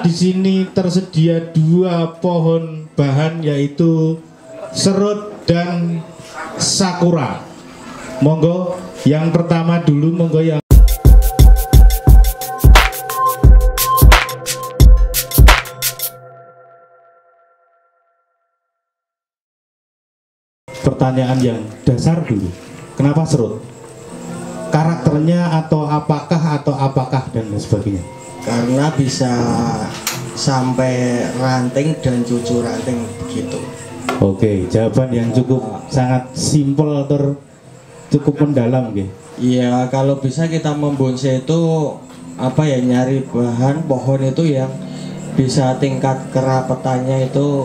di sini tersedia dua pohon bahan, yaitu serut dan sakura. Monggo yang pertama dulu, monggo yang pertanyaan yang dasar dulu. Kenapa serut? Karakternya atau apakah dan lain sebagainya? Karena bisa sampai ranting dan cucu ranting begitu. Oke, jawaban yang cukup sangat simpel cukup mendalam, gitu. Iya, kalau bisa kita membonsai itu nyari bahan pohon itu yang bisa tingkat kerapetannya itu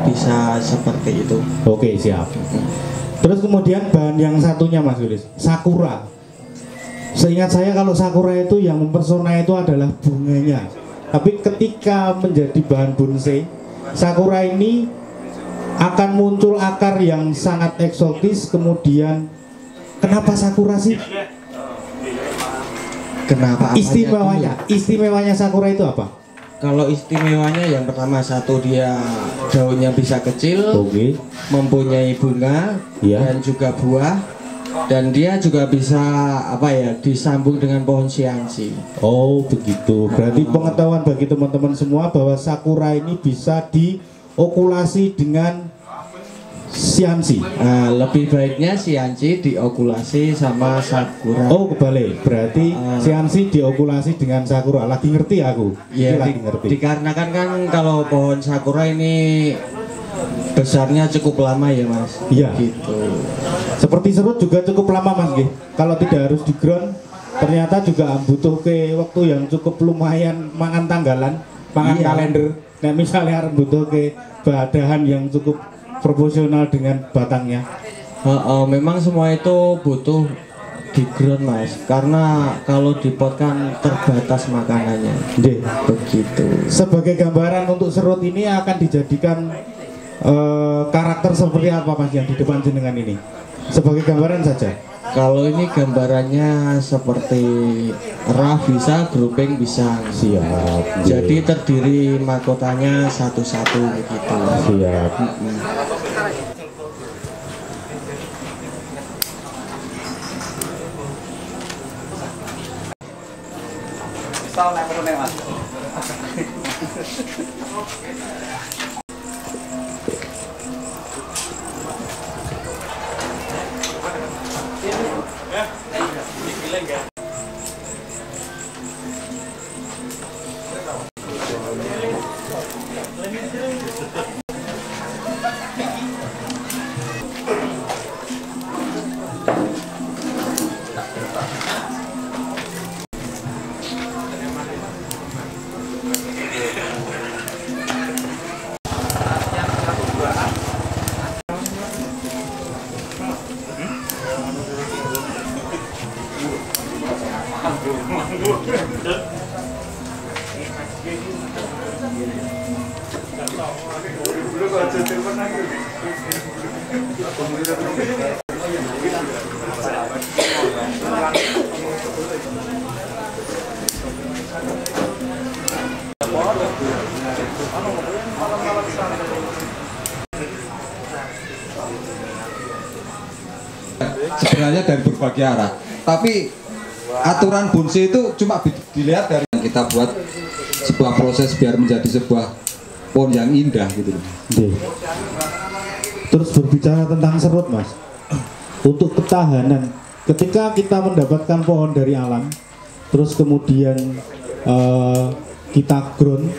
bisa seperti itu. Oke, siap. Terus kemudian bahan yang satunya Mas Yulis, sakura. Seingat saya kalau sakura itu yang mempersona itu adalah bunganya. Tapi ketika menjadi bahan bonsai, sakura ini akan muncul akar yang sangat eksotis. Kemudian kenapa sakura sih? Kenapa? Istimewanya sakura itu apa? Kalau istimewanya yang pertama, satu, dia daunnya bisa kecil, mempunyai bunga, dan juga buah, dan dia juga bisa disambung dengan pohon siansi. Oh begitu. Berarti pengetahuan bagi teman-teman semua bahwa sakura ini bisa diokulasi dengan siansi. Lebih baiknya siansi diokulasi sama sakura. Oh kebalik, berarti siansi diokulasi dengan sakura. Lagi ngerti aku. Iya, dikarenakan kan kalau pohon sakura ini besarnya cukup lama ya Mas. Iya. Gitu. Seperti serut juga cukup lama Mas. Kalau tidak harus di ground, ternyata juga butuh ke waktu yang cukup lumayan, mangan tanggalan, mangan kalender. Nah misalnya butuh ke bahan yang cukup proporsional dengan batangnya. Memang semua itu butuh di ground Mas, karena kalau di pot kan terbatas makanannya. Begitu. Sebagai gambaran untuk serut ini akan dijadikan karakter seperti apa Mas yang di depan jenengan ini? Sebagai gambaran saja. Kalau ini gambarannya seperti rah bisa, grouping bisa. Siap. Jadi terdiri mahkotanya satu-satu begitu. Siap. Sebenarnya dari berbagai arah, tapi aturan bonsai itu cuma dilihat dari kita buat sebuah proses biar menjadi sebuah pohon yang indah gitu. Terus berbicara tentang serut Mas, untuk ketahanan ketika kita mendapatkan pohon dari alam, terus kemudian kita ground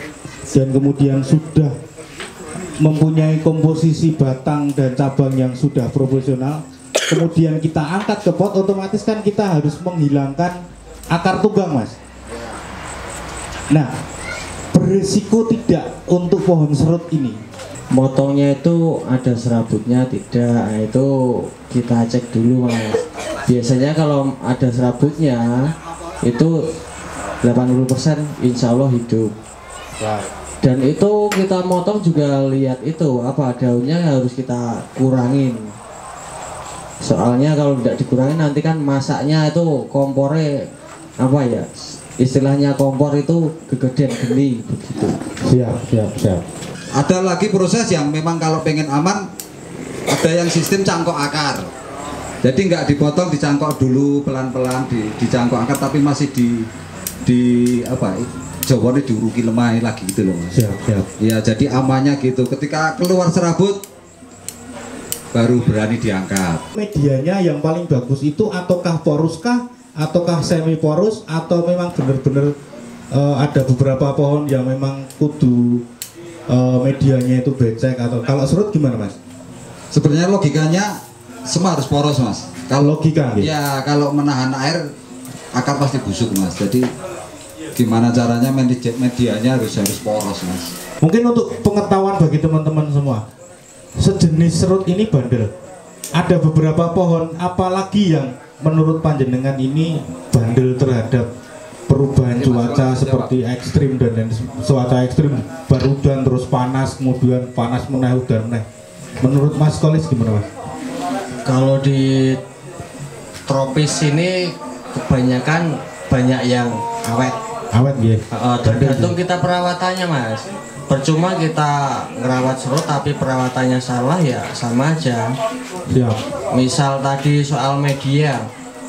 dan kemudian sudah mempunyai komposisi batang dan cabang yang sudah proporsional, kemudian kita angkat ke pot, otomatis kan kita harus menghilangkan akar tunggang Mas. Nah, berisiko tidak untuk pohon serut ini? Motongnya itu ada serabutnya tidak? Nah, itu kita cek dulu Mas. Biasanya kalau ada serabutnya itu 80% insya Allah hidup. Dan itu kita motong juga lihat itu daunnya harus kita kurangin. Soalnya kalau tidak dikurangin nanti kan masaknya itu kompornya istilahnya kompor itu kegedean geni begitu. Siap. Ada lagi proses yang memang kalau pengen aman, ada yang sistem cangkok akar. Jadi nggak dipotong, dicangkok dulu pelan-pelan, dicangkok akar, tapi masih di apa? Jawane diuruki lemah lagi gitu loh Mas. Siap. Ya jadi amannya gitu. Ketika keluar serabut, baru berani diangkat. Medianya yang paling bagus itu ataukah porus kah, ataukah semi porus, atau memang benar-benar ada beberapa pohon yang memang kudu medianya itu becek, atau kalau serut gimana Mas? Sebenarnya logikanya semua harus poros Mas. Kalau logika gitu? Ya kalau menahan air akar pasti busuk Mas. Jadi gimana caranya medianya harus poros Mas. Mungkin untuk pengetahuan bagi teman-teman semua, sejenis serut ini bandel. Ada beberapa pohon apalagi yang menurut panjenengan ini bandel terhadap perubahan cuaca seperti ekstrim dan cuaca ekstrim, barudan terus panas, kemudian panas meneh udan meneh. Menurut Mas Kolis gimana Mas? Kalau di tropis ini kebanyakan banyak yang awet. Awet ya. Tergantung kita perawatannya Mas. Percuma kita ngerawat serut tapi perawatannya salah ya sama aja. Siap. Misal tadi soal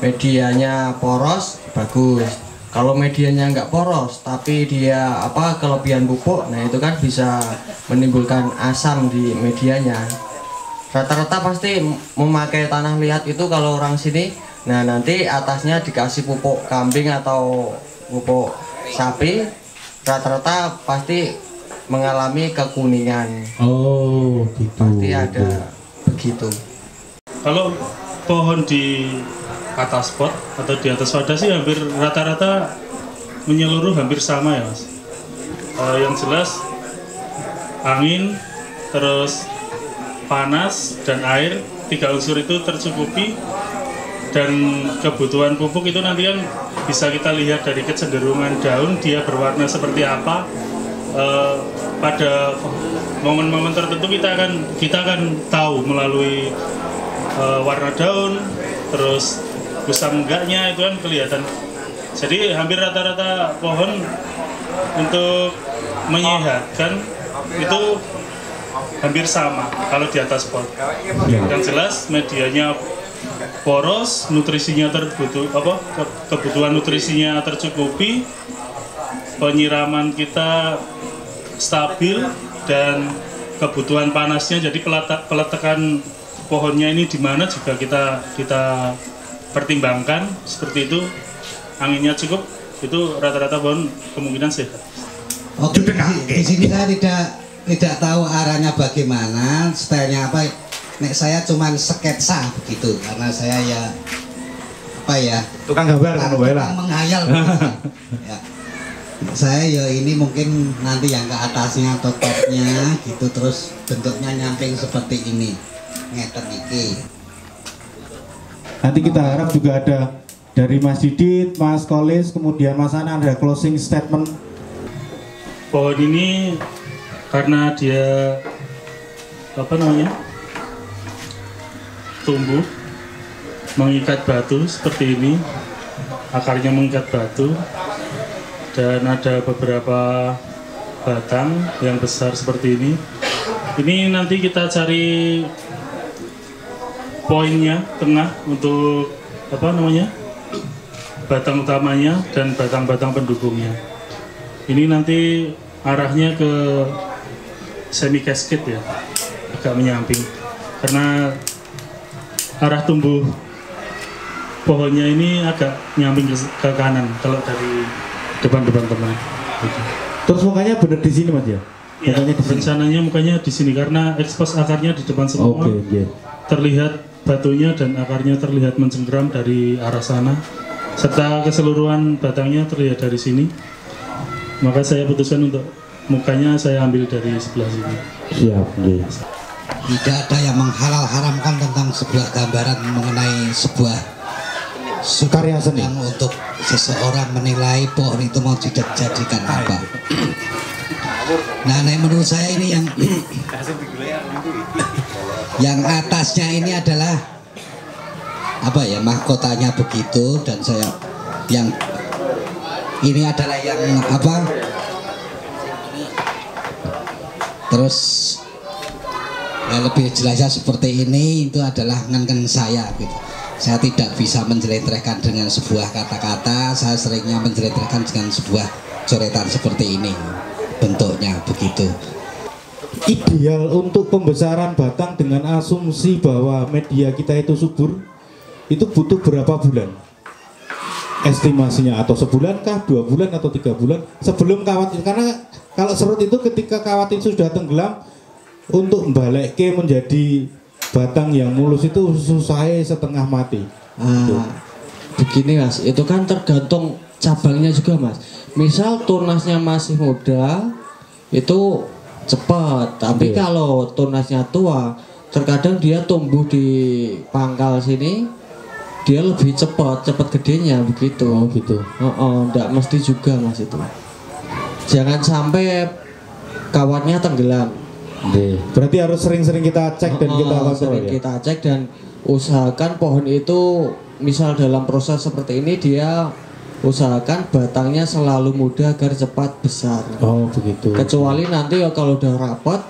medianya poros bagus. Kalau medianya nggak poros tapi dia kelebihan pupuk, nah itu kan bisa menimbulkan asam di medianya. Rata-rata pasti memakai tanah liat itu kalau orang sini. Nah nanti atasnya dikasih pupuk kambing atau pupuk sapi, rata-rata pasti mengalami kekuningan. Oh gitu. Pasti ada begitu. Kalau pohon di atas pot atau di atas wadah sih hampir rata-rata menyeluruh hampir sama ya Mas. Yang jelas angin, terus panas dan air, 3 unsur itu tercukupi, dan kebutuhan pupuk itu nanti kan bisa kita lihat dari kecenderungan daun dia berwarna seperti apa. Pada momen-momen tertentu kita akan tahu melalui warna daun, terus kusam enggaknya itu kan kelihatan. Jadi hampir rata-rata pohon untuk menyehatkan itu hampir sama kalau di atas pot. Yang jelas medianya poros, nutrisinya kebutuhan nutrisinya tercukupi, penyiraman kita stabil, dan kebutuhan panasnya, jadi peletakan pohonnya ini di mana juga kita pertimbangkan seperti itu. Anginnya cukup, itu rata-rata pohon kemungkinan sehat. Oke, di sini saya tidak tahu arahnya bagaimana, stylenya apa. Nek saya cuman sketsa begitu, karena saya tukang gambar kan menghayal. Ya. Saya ini mungkin nanti yang ke atasnya atau topnya gitu, terus bentuknya nyamping seperti ini, ngeten iki. Nanti kita harap juga ada dari Mas Didit, Mas Kolis, kemudian Mas Ana, ada closing statement. Pohon ini karena dia tumbuh mengikat batu seperti ini, akarnya mengikat batu, dan ada beberapa batang yang besar seperti ini. Ini nanti kita cari poinnya tengah untuk batang utamanya dan batang-batang pendukungnya. Ini nanti arahnya ke semi cascade ya, agak menyamping, karena arah tumbuh pohonnya ini agak nyamping ke kanan kalau dari depan teman. Terus mukanya bener di sini Mas ya? Ya, rencananya mukanya di sini karena ekspos akarnya di depan semua. Terlihat batunya dan akarnya terlihat mencengkeram dari arah sana, serta keseluruhan batangnya terlihat dari sini. Maka saya putuskan untuk mukanya saya ambil dari sebelah sini. Siap. Tidak ada yang menghalal-haramkan tentang sebuah gambaran mengenai sebuah karya seni yang untuk seseorang menilai pohon itu mau dijadikan apa. Nah, menurut saya ini yang atasnya ini adalah mahkotanya begitu, dan saya yang Ini adalah yang apa? Terus ya lebih jelasnya seperti ini, itu adalah ngenken saya gitu. Saya tidak bisa menjeletrehkan dengan sebuah kata-kata, saya seringnya menjeletrehkan dengan sebuah coretan seperti ini. Bentuknya begitu. Ideal untuk pembesaran batang dengan asumsi bahwa media kita itu subur, itu butuh berapa bulan? Estimasinya, atau sebulan kah, 2 bulan atau 3 bulan sebelum kawat, karena kalau serut itu ketika kawat itu sudah tenggelam, untuk balik menjadi batang yang mulus itu susahnya setengah mati. Begini Mas, itu kan tergantung cabangnya juga Mas. Misal tunasnya masih muda itu cepat, tapi kalau tunasnya tua, terkadang dia tumbuh di pangkal sini, dia lebih cepat gedenya begitu. Oh gitu. Enggak mesti juga Mas itu. Jangan sampai kawatnya tenggelam. Berarti harus sering-sering kita cek dan kita kontrol sering ya. Kita cek dan usahakan pohon itu misal dalam proses seperti ini dia usahakan batangnya selalu muda agar cepat besar. Oh begitu. Kecuali nanti ya kalau udah rapat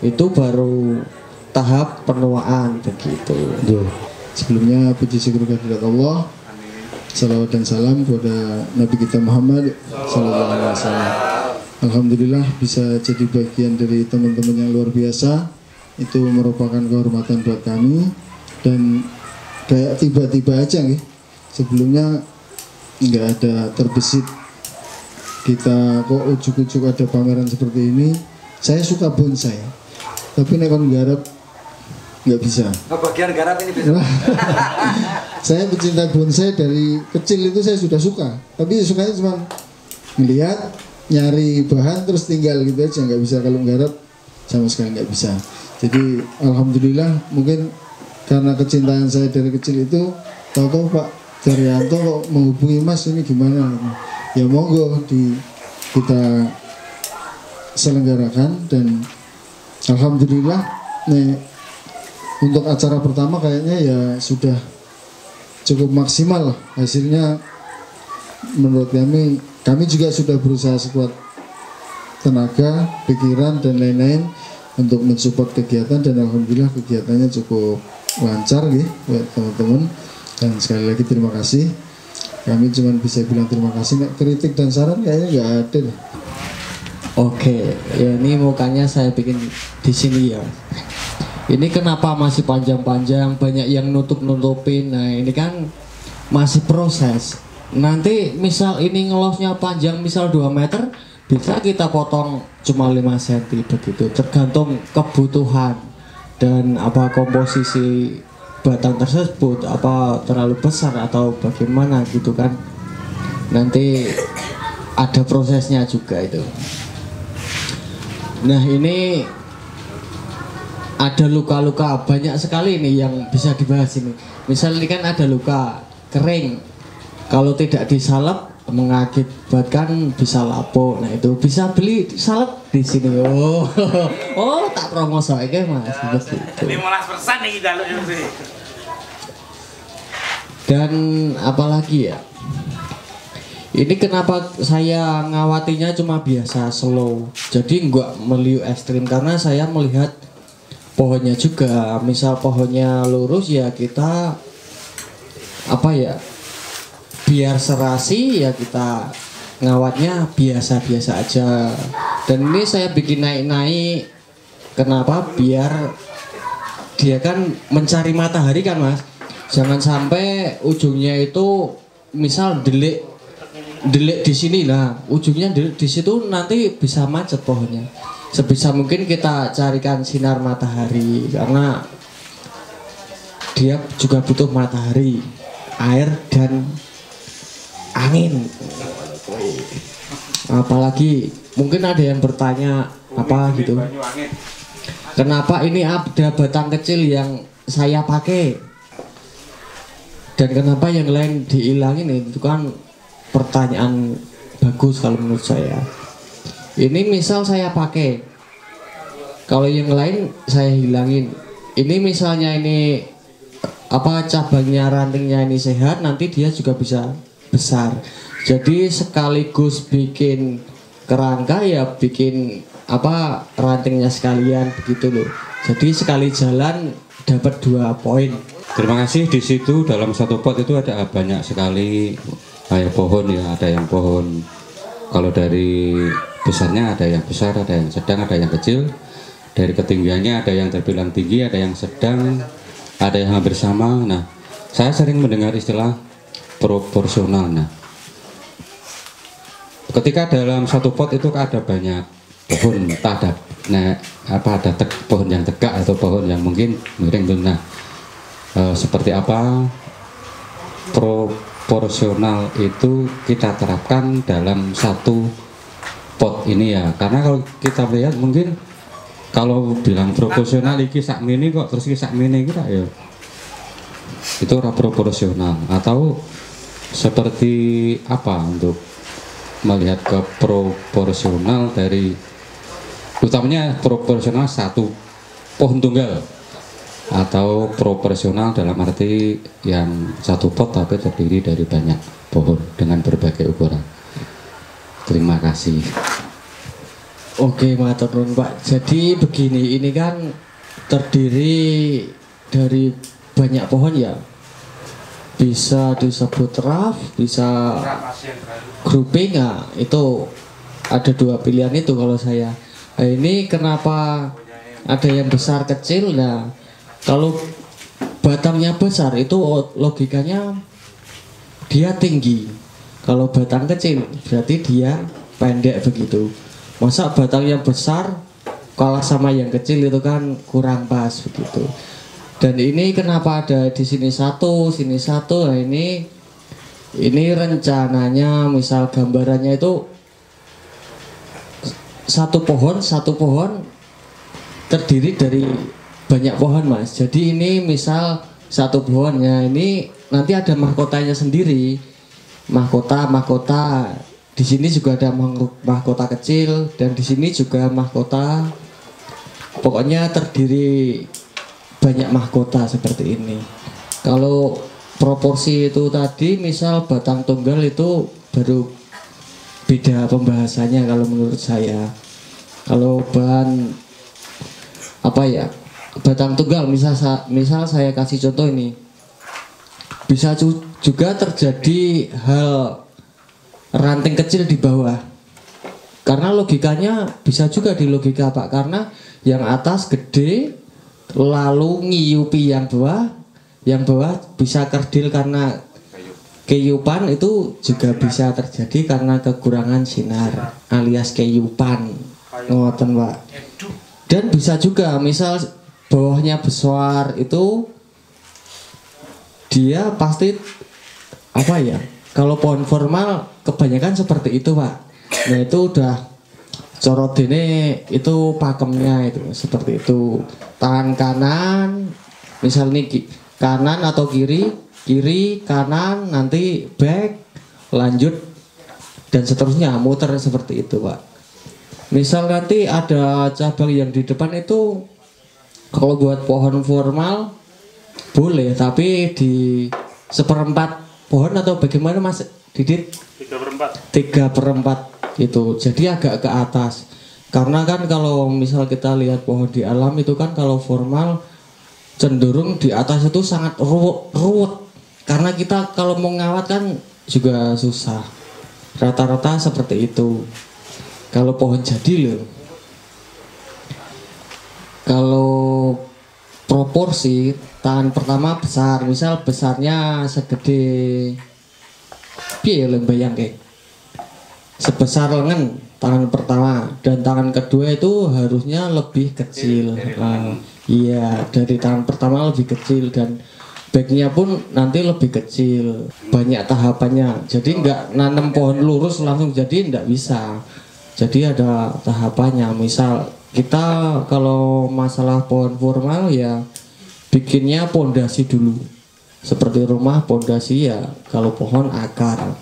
itu baru tahap penuaan begitu. Sebelumnya puji syukur kehadirat Allah, salawat dan salam kepada Nabi kita Muhammad Sallallahu Alaihi Wasallam. Alhamdulillah bisa jadi bagian dari teman-teman yang luar biasa. Itu merupakan kehormatan buat kami dan kayak tiba-tiba aja nih. Sebelumnya nggak ada terbesit kita kok ujuk-ujuk ada pameran seperti ini. Saya suka bonsai, tapi nek kon garap nggak bisa. Bagian garap ini bisa. Saya pecinta bonsai dari kecil, itu saya sudah suka, tapi sukanya cuma melihat, nyari bahan terus tinggal gitu aja, nggak bisa kalau garap sama sekali nggak bisa. Jadi alhamdulillah mungkin karena kecintaan saya dari kecil itu, tahu-tahu Pak Daryanto kok menghubungi Mas ini gimana? Ya monggo kita selenggarakan dan alhamdulillah nih. Untuk acara pertama kayaknya ya sudah cukup maksimal hasilnya menurut kami juga sudah berusaha sekuat tenaga, pikiran dan lain-lain untuk mensupport kegiatan dan alhamdulillah kegiatannya cukup lancar ya buat teman-teman dan sekali lagi terima kasih. Kami cuma bisa bilang terima kasih, kritik dan saran kayaknya nggak ada deh. Oke, ya ini mukanya saya bikin di sini ya. Ini kenapa masih panjang-panjang, banyak yang nutup-nutupin. Nah ini kan masih proses. Nanti misal ini ngelosnya panjang misal 2 meter, bisa kita potong cuma 5 cm begitu. Tergantung kebutuhan dan apa komposisi batang tersebut, apa terlalu besar atau bagaimana gitu kan. Nanti ada prosesnya juga itu. Nah ini ada luka-luka banyak sekali nih yang bisa dibahas ini. Misal ini kan ada luka kering, kalau tidak disalep mengakibatkan bisa lapuk. Nah itu bisa beli salep di sini. Oh tak promosi aja Mas. 15% nih jalur ini. Dan apalagi ya? Ini kenapa saya ngawatinya cuma biasa slow. Jadi enggak meliuk ekstrim karena saya melihat pohonnya juga. Misal pohonnya lurus ya kita apa ya, biar serasi ya kita ngawatnya biasa-biasa aja. Dan ini saya bikin naik-naik, kenapa? Biar dia kan mencari matahari kan Mas. Jangan sampai ujungnya itu misal delik di sini lah, ujungnya di situ nanti bisa macet pohonnya. Sebisa mungkin kita carikan sinar matahari karena dia juga butuh matahari, air dan angin. Apalagi mungkin ada yang bertanya apa gitu, kenapa ini ada batang kecil yang saya pakai dan kenapa yang lain dihilangin? Itu kan pertanyaan bagus kalau menurut saya. Ini misal saya pakai, kalau yang lain saya hilangin. Ini misalnya ini apa cabangnya, rantingnya ini sehat, nanti dia juga bisa besar. Jadi sekaligus bikin kerangka ya bikin apa rantingnya sekalian begitu loh. Jadi sekali jalan dapat 2 poin. Terima kasih. Di situ dalam satu pot itu ada banyak sekali kayak pohon ya, ada yang pohon kalau dari besarnya ada yang besar, ada yang sedang, ada yang kecil. Dari ketinggiannya ada yang terbilang tinggi, ada yang sedang, ada yang hampir sama. Nah, saya sering mendengar istilah proporsional. Nah, ketika dalam satu pot itu ada banyak pohon, ada pohon yang tegak atau pohon yang mungkin miring. Nah, seperti apa proporsional itu kita terapkan dalam satu pot ini ya? Karena kalau kita lihat mungkin kalau bilang proporsional iki sak mini kok terus iki sak mini kita ya itu ora proporsional. Atau seperti apa untuk melihat ke proporsional dari utamanya proporsional satu pohon tunggal atau proporsional dalam arti yang satu pot tapi terdiri dari banyak pohon dengan berbagai ukuran. Terima kasih. Oke, matur nuwun Pak. Jadi begini, ini kan terdiri dari banyak pohon ya. Bisa disebut raft, bisa grouping ya. Itu ada 2 pilihan itu kalau saya. Nah, ini kenapa ada yang besar kecil? Nah, kalau batangnya besar itu logikanya dia tinggi. Kalau batang kecil berarti dia pendek begitu. Masa batang yang besar kalah sama yang kecil itu kan kurang pas begitu. Dan ini kenapa ada di sini satu, sini satu? Nah, ini rencananya misal gambarannya itu satu pohon terdiri dari banyak pohon Mas. Jadi ini misal satu pohonnya ini nanti ada mahkotanya sendiri. Mahkota. Di sini juga ada mahkota kecil dan di sini juga mahkota. Pokoknya terdiri banyak mahkota seperti ini. Kalau proporsi itu tadi misal batang tunggal itu baru beda pembahasannya kalau menurut saya. Kalau bahan apa ya, batang tunggal misal saya kasih contoh ini, bisa juga terjadi hal ranting kecil di bawah. Karena logikanya bisa juga di logika Pak, karena yang atas gede lalu ngiyupi yang bawah bisa kerdil karena keyupan, itu juga bisa terjadi karena kekurangan sinar alias keyupan. Ngoten Pak. Dan bisa juga misal bawahnya besar itu dia pasti apa ya, kalau pohon formal kebanyakan seperti itu Pak. Nah itu udah corot ini itu pakemnya itu seperti itu. Tangan kanan misal nih kanan atau kiri kanan nanti back lanjut dan seterusnya muter seperti itu Pak. Misal nanti ada cabang yang di depan itu kalau buat pohon formal boleh, tapi di 1/4 pohon atau bagaimana Mas Didit? 3/4 gitu. Jadi agak ke atas. Karena kan kalau misal kita lihat pohon di alam itu kan kalau formal cenderung di atas itu sangat ruwet. Karena kita kalau mau ngawat kan juga susah. Rata-rata seperti itu. Kalau pohon jadi loh. Kalau proporsi tangan pertama besar, misal besarnya segede piye lho bayang kayak sebesar lengan tangan pertama, dan tangan kedua itu harusnya lebih kecil. Iya, dari tangan pertama lebih kecil dan backnya pun nanti lebih kecil. Banyak tahapannya. Jadi nggak nanam pohon lurus langsung jadi nggak bisa. Jadi ada tahapannya. Misal kita kalau masalah pohon formal ya bikinnya pondasi dulu. Seperti rumah pondasi ya, kalau pohon akar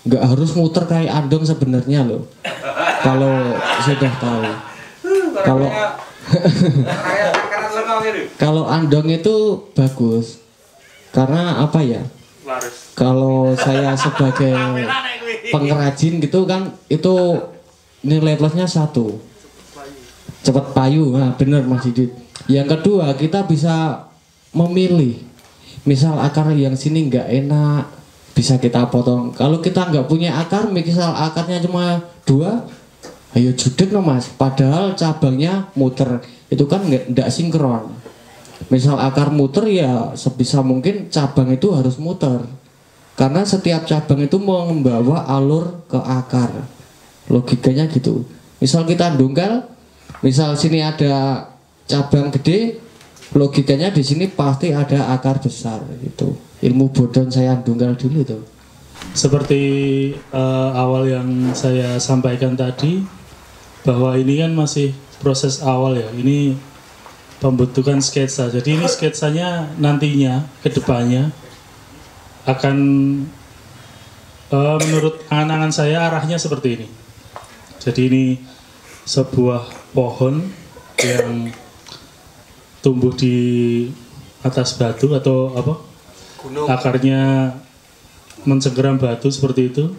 nggak harus muter kayak andong sebenarnya loh. Kalau sudah tahu, kalau andong itu bagus Karena apa ya? Laris. Kalau saya sebagai pengrajin gitu kan, itu nilai plusnya 1, cepat payu. Nah bener Mas Didit. Yang kedua, kita bisa memilih. Misal akar yang sini nggak enak, bisa kita potong. Kalau kita nggak punya akar, misal akarnya cuma 2, ayo judet no Mas. Padahal cabangnya muter, itu kan nggak sinkron. Misal akar muter ya sebisa mungkin cabang itu harus muter, karena setiap cabang itu membawa alur ke akar. Logikanya gitu. Misal kita dongkel, misal sini ada cabang gede, logikanya di sini pasti ada akar besar. Itu ilmu bodon saya dongkel dulu tuh. Seperti awal yang saya sampaikan tadi, bahwa ini kan masih proses awal ya. Ini pembentukan sketsa. Jadi ini sketsanya nantinya ke depannya akan menurut angan-angan saya arahnya seperti ini. Jadi ini sebuah pohon yang tumbuh di atas batu atau apa? Gunung. Akarnya mencengkeram batu seperti itu.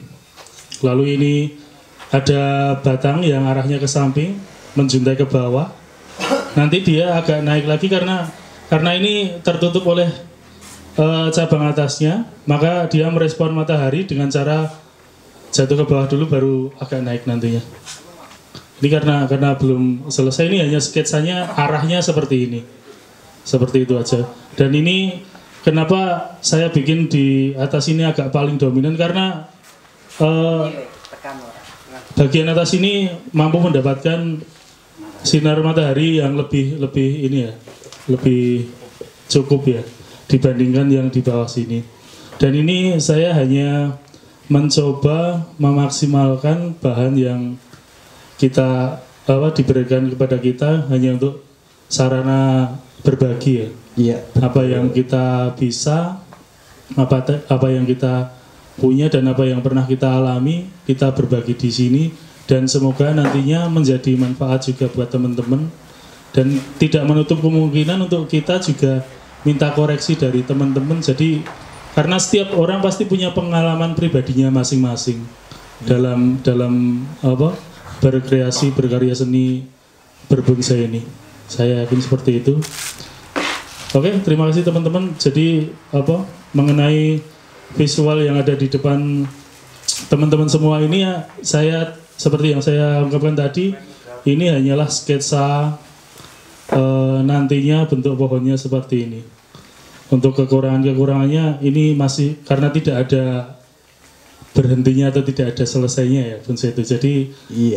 Lalu ini ada batang yang arahnya ke samping, menjuntai ke bawah. Nanti dia agak naik lagi karena ini tertutup oleh cabang atasnya, maka dia merespon matahari dengan cara jatuh ke bawah dulu baru agak naik nantinya. Ini karena belum selesai, ini hanya sketsanya, arahnya seperti ini. Seperti itu aja. Dan ini kenapa saya bikin di atas ini agak paling dominan, karena bagian atas ini mampu mendapatkan sinar matahari yang lebih ini ya, lebih cukup ya dibandingkan yang di bawah sini. Dan ini saya hanya mencoba memaksimalkan bahan yang kita diberikan kepada kita hanya untuk sarana berbagi ya. Iya. Apa yang kita bisa, apa yang kita punya dan apa yang pernah kita alami, kita berbagi di sini. Dan semoga nantinya menjadi manfaat juga buat teman-teman, dan tidak menutup kemungkinan untuk kita juga minta koreksi dari teman-teman. Jadi karena setiap orang pasti punya pengalaman pribadinya masing-masing dalam berkreasi, berkarya seni, berbonsai ini. Saya yakin seperti itu. Oke, terima kasih teman-teman. Jadi mengenai visual yang ada di depan teman-teman semua ini ya, saya seperti yang saya ungkapkan tadi, ini hanyalah sketsa nantinya bentuk pohonnya seperti ini. Untuk kekurangannya ini masih karena tidak ada berhentinya atau tidak ada selesainya ya bonsai itu. Jadi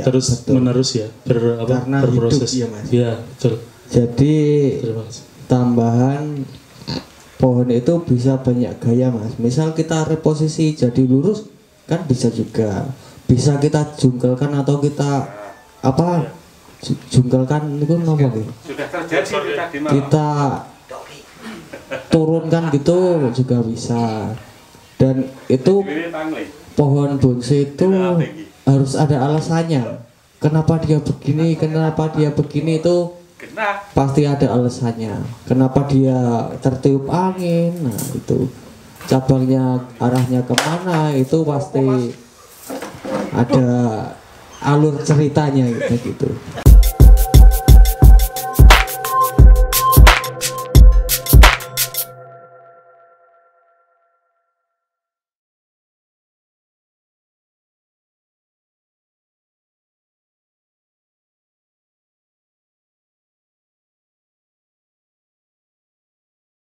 terus menerus ya berproses. Hidup, ya, Mas. Ya, betul. Jadi tambahan pohon itu bisa banyak gaya Mas. Misal kita reposisi jadi lurus kan bisa juga. Bisa kita jungkelkan atau kita jungkelkan itu apa gitu? Sudah terjadi tadi malam. Kita turunkan gitu juga bisa. Dan itu pohon bonsai itu harus ada alasannya. Kenapa dia begini itu pasti ada alasannya. Kenapa dia tertiup angin? Nah itu cabangnya arahnya kemana itu pasti ada alur ceritanya gitu.